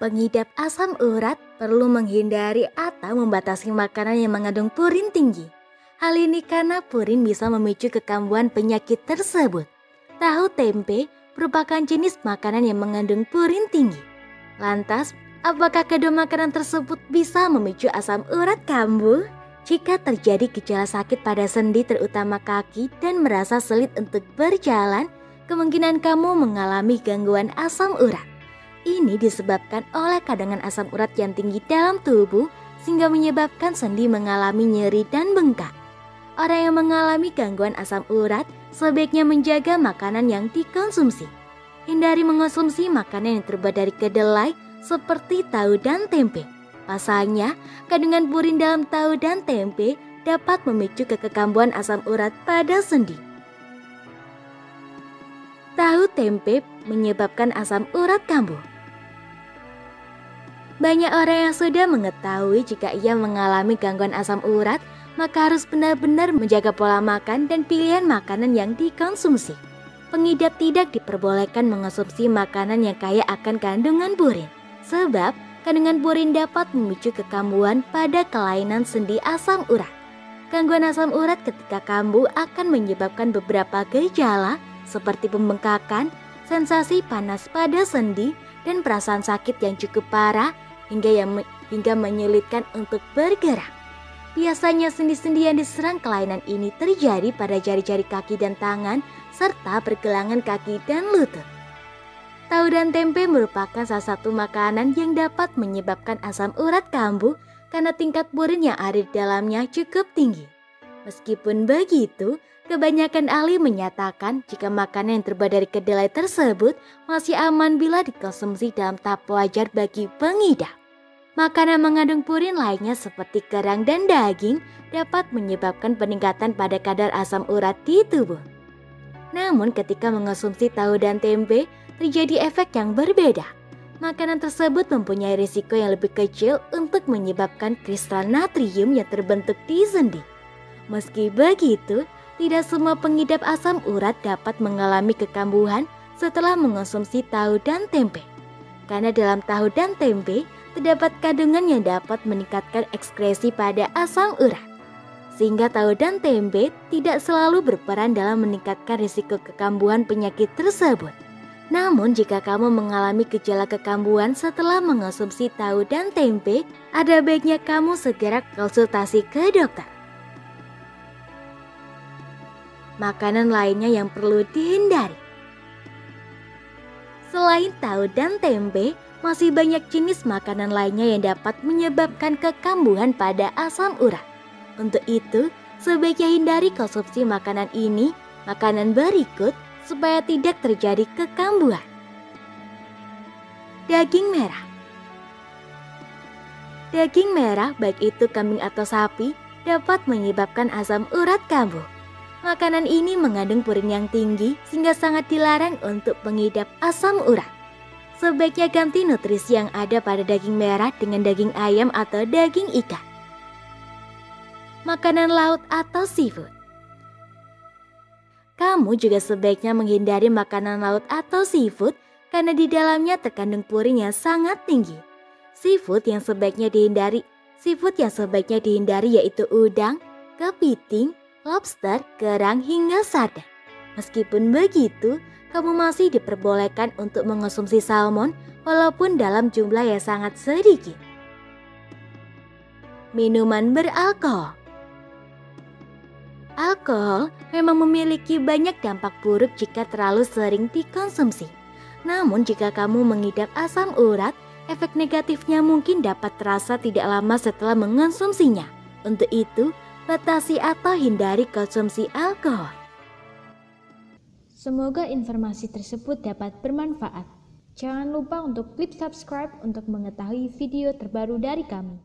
Pengidap asam urat perlu menghindari atau membatasi makanan yang mengandung purin tinggi. Hal ini karena purin bisa memicu kekambuhan penyakit tersebut. Tahu tempe merupakan jenis makanan yang mengandung purin tinggi. Lantas, apakah kedua makanan tersebut bisa memicu asam urat kambuh? Jika terjadi gejala sakit pada sendi terutama kaki dan merasa sulit untuk berjalan, kemungkinan kamu mengalami gangguan asam urat. Ini disebabkan oleh kandungan asam urat yang tinggi dalam tubuh sehingga menyebabkan sendi mengalami nyeri dan bengkak. Orang yang mengalami gangguan asam urat sebaiknya menjaga makanan yang dikonsumsi. Hindari mengonsumsi makanan yang terbuat dari kedelai seperti tahu dan tempe. Pasalnya, kandungan purin dalam tahu dan tempe dapat memicu kekambuhan asam urat pada sendi. Tahu tempe menyebabkan asam urat kambuh. Banyak orang yang sudah mengetahui jika ia mengalami gangguan asam urat, maka harus benar-benar menjaga pola makan dan pilihan makanan yang dikonsumsi. Pengidap tidak diperbolehkan mengonsumsi makanan yang kaya akan kandungan purin, sebab kandungan purin dapat memicu kekambuhan pada kelainan sendi asam urat. Gangguan asam urat ketika kambuh akan menyebabkan beberapa gejala seperti pembengkakan, sensasi panas pada sendi, dan perasaan sakit yang cukup parah hingga menyulitkan untuk bergerak. Biasanya sendi-sendi yang diserang kelainan ini terjadi pada jari-jari kaki dan tangan serta pergelangan kaki dan lutut. Tahu dan tempe merupakan salah satu makanan yang dapat menyebabkan asam urat kambuh karena tingkat purin yang ada di dalamnya cukup tinggi. Meskipun begitu, kebanyakan ahli menyatakan jika makanan yang terbuat dari kedelai tersebut masih aman bila dikonsumsi dalam tahap wajar bagi pengidap. Makanan mengandung purin lainnya seperti kerang dan daging dapat menyebabkan peningkatan pada kadar asam urat di tubuh. Namun ketika mengonsumsi tahu dan tempe, terjadi efek yang berbeda. Makanan tersebut mempunyai risiko yang lebih kecil untuk menyebabkan kristal natrium yang terbentuk di sendi. Meski begitu, tidak semua pengidap asam urat dapat mengalami kekambuhan setelah mengonsumsi tahu dan tempe. Karena dalam tahu dan tempe terdapat kandungan yang dapat meningkatkan ekskresi pada asam urat. Sehingga tahu dan tempe tidak selalu berperan dalam meningkatkan risiko kekambuhan penyakit tersebut. Namun jika kamu mengalami gejala kekambuhan setelah mengonsumsi tahu dan tempe, ada baiknya kamu segera konsultasi ke dokter. Makanan lainnya yang perlu dihindari. Selain tahu dan tempe, masih banyak jenis makanan lainnya yang dapat menyebabkan kekambuhan pada asam urat. Untuk itu, sebaiknya hindari konsumsi makanan berikut supaya tidak terjadi kekambuhan. Daging merah. Daging merah, baik itu kambing atau sapi, dapat menyebabkan asam urat kambuh. Makanan ini mengandung purin yang tinggi sehingga sangat dilarang untuk pengidap asam urat. Sebaiknya ganti nutrisi yang ada pada daging merah dengan daging ayam atau daging ikan. Makanan laut atau seafood. Kamu juga sebaiknya menghindari makanan laut atau seafood karena di dalamnya terkandung purin yang sangat tinggi. Seafood yang sebaiknya dihindari yaitu udang, kepiting, lobster, kerang, hingga sarden. Meskipun begitu, kamu masih diperbolehkan untuk mengonsumsi salmon walaupun dalam jumlah yang sangat sedikit. Minuman beralkohol. Alkohol memang memiliki banyak dampak buruk jika terlalu sering dikonsumsi. Namun jika kamu mengidap asam urat, efek negatifnya mungkin dapat terasa tidak lama setelah mengonsumsinya. Untuk itu, batasi atau hindari konsumsi alkohol. Semoga informasi tersebut dapat bermanfaat. Jangan lupa untuk klik subscribe untuk mengetahui video terbaru dari kami.